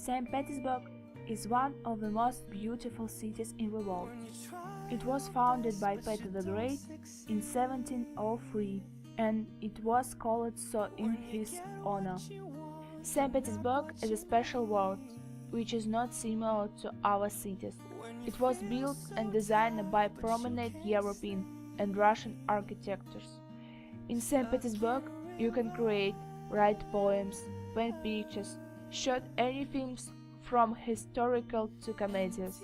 St. Petersburg is one of the most beautiful cities in the world. It was founded by Peter the Great in 1703, and it was called so in his honor. St. Petersburg is a special word, which is not similar to other cities. It was built and designed by prominent European and Russian architects. In St. Petersburg, you can create, write poems, paint pictures, shoot any films from historical to comedies.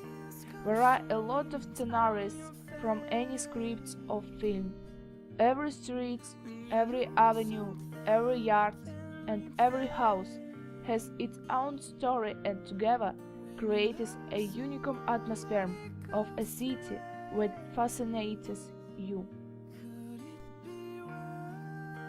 There are a lot of scenarios from any scripts of film. Every street, every avenue, every yard, and every house has its own story, and together creates a unique atmosphere of a city that fascinates you.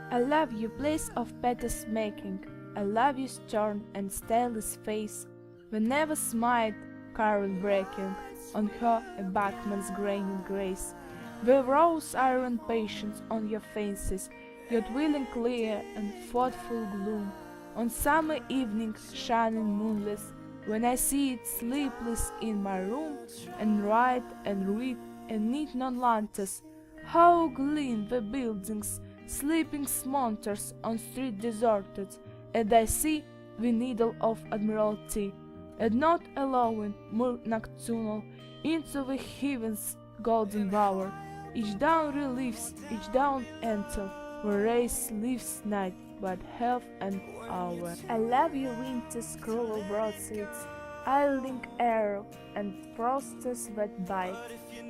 I love your place of Peter's making. I love your stern and stylish face, the never smiled carrot breaking on her abutment's graining grace, the rose iron patience on your faces, yet willing clear and thoughtful gloom, on summer evenings shining moonless, when I see it sleepless in my room, and write and read and knit non-lanterns, how gleam the buildings, sleeping smonters on street deserted, and I see the needle of Admiralty, and not allowing more nocturnal into the heaven's golden bower. Each dawn relieves, each dawn enter, where race leaves night, but half an hour. I love your winter's cruel broadsides, idling air and frosters that bite.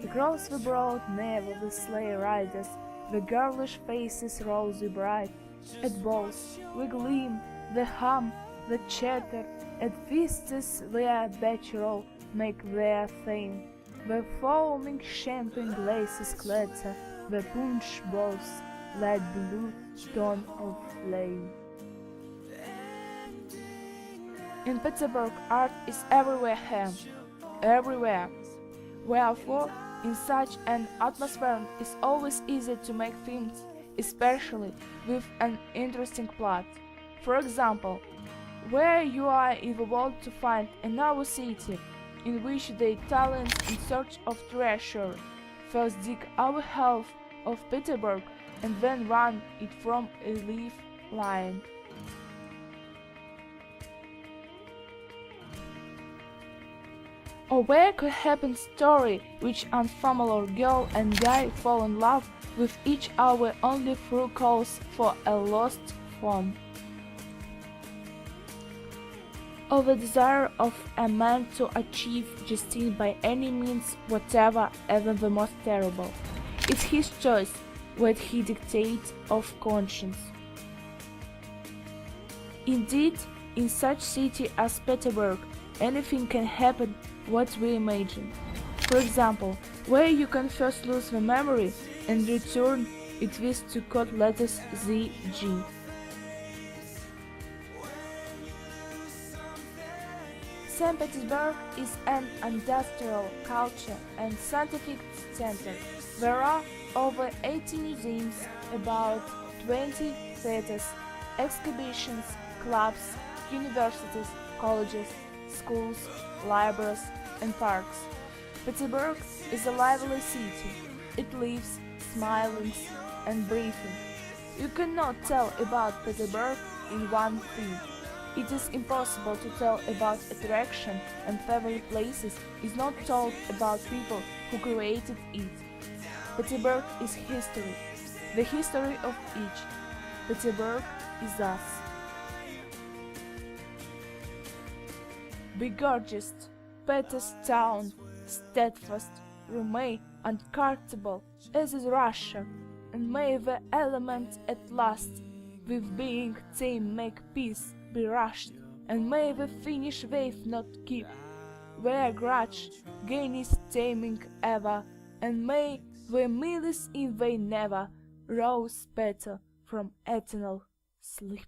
Across the broad never the sleigh riders, the girlish faces rosy bright. At balls we gleam, the hum, the chatter, at feasts their bachelor make their theme. The foaming champagne glasses clatter, the punch bowls light blue tone of flame. In Petersburg, art is everywhere here, everywhere. Wherefore, in such an atmosphere, it's always easy to make films, especially with an interesting plot. For example, where you are in the world to find another city in which the Italians in search of treasure first dig our half of Petersburg and then run it from a leaf line. Or where could happen story which unfamiliar girl and guy fall in love with each other only through calls for a lost phone. Or the desire of a man to achieve justice by any means whatever, even the most terrible. It's his choice what he dictates of conscience. Indeed, in such city as Petersburg, anything can happen what we imagine. For example, where you can first lose the memory and return it with two code letters ZG. St. Petersburg is an industrial, culture and scientific center. There are over 80 museums, about 20 theaters, exhibitions, clubs, universities, colleges, schools, libraries, and parks. Petersburg is a lively city. It lives, smiling, and breathing. You cannot tell about Petersburg in one thing. It is impossible to tell about attraction and favorite places is not told about people who created it. Petersburg is history, the history of each. Petersburg is us. Be gorgeous, Peter's town, steadfast, remain unconquerable as is Russia, and may the element at last, with being tame make peace be rushed, and may the Finnish faith not keep their grudge, gain is taming ever, and may the millies in vain never rose better from eternal sleep.